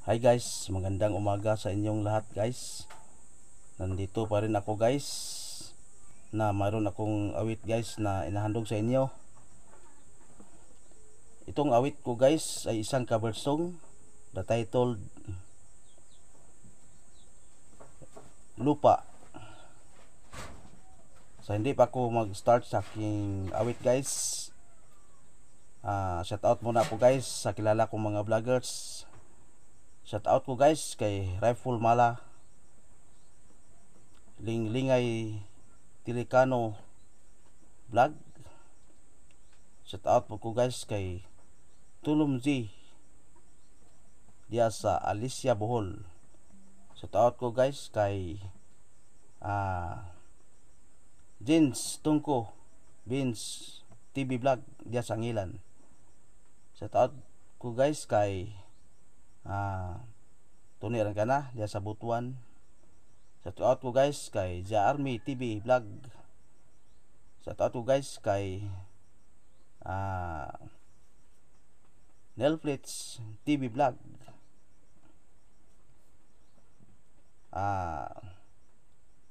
Hi guys, magandang umaga sa inyong lahat guys. Nandito pa rin ako guys, na mayroon akong awit guys na inahandog sa inyo. Itong awit ko guys ay isang cover song. The title Lupa. So hindi pa ako mag-start sa aking awit guys. Shout out muna ako guys sa kilala kong mga vloggers. Shout out ko guys kay Rifle Mala, Lingay Tilicano Vlog. Shout out po ko guys kay Tulum Z diya sa Alicia Bohol. Shout out ko guys kay Jins Tungko Vince TV Vlog diya sa Ngilan. Shout out ko guys kay Tony Rangana diya sa Butuan. Shout out ko guys kay Ja Army TV Vlog. Shout out ko guys kay Nelflix TV Vlog.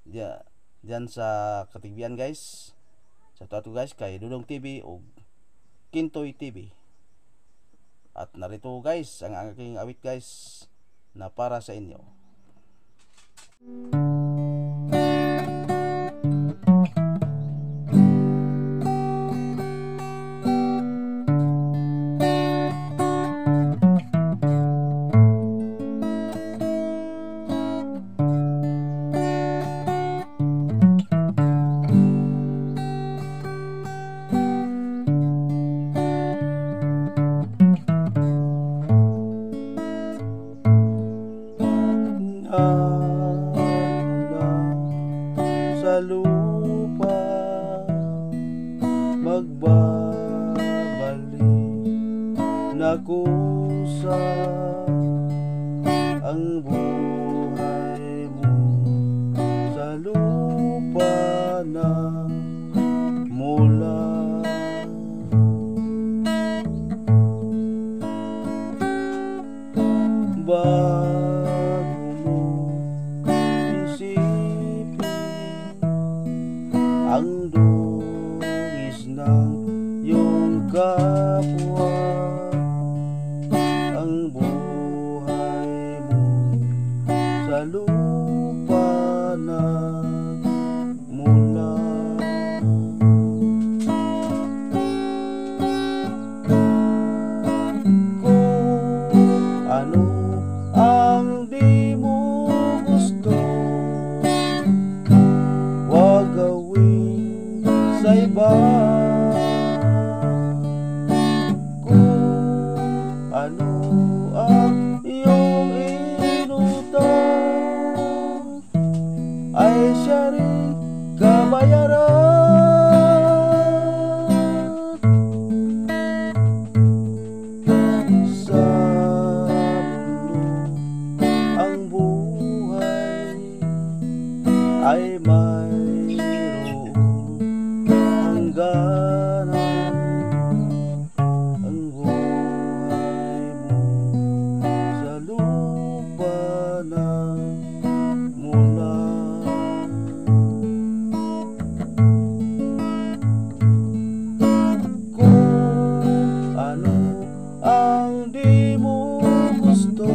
Diyan sa Katigbian guys. Shout out ko guys kay Dudong TV o Kintoy TV. At narito guys ang aking awit guys na para sa inyo. Sa lupa magbabalik na kusa ang buhay mo sa lupa na mula. Ang dungis ng iyong kapwa, ang buhay mo sa lupa na mula. Kung ano ang di mo gusto, wag gawin sa iba. Kung ano ang iyong inutang, ay siya rin kabayaran. Sa mundo ang buhay ay mayroong hangganan. Ang buhay mo sa lupa na mula. Kung ano ang di mo gusto,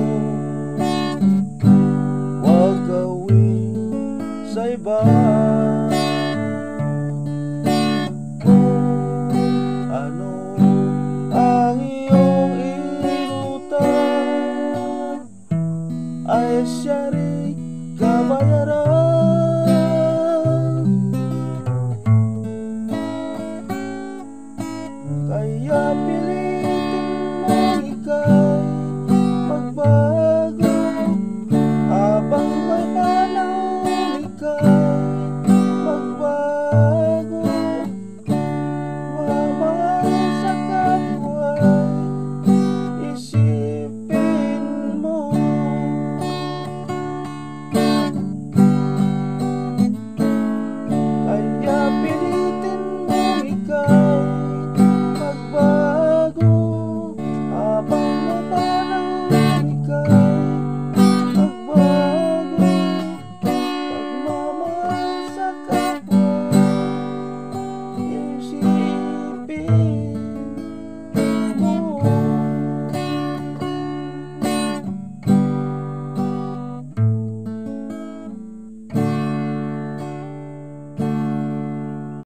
wag gawin sa iba. Kung ano ang iyong inutang, ay siya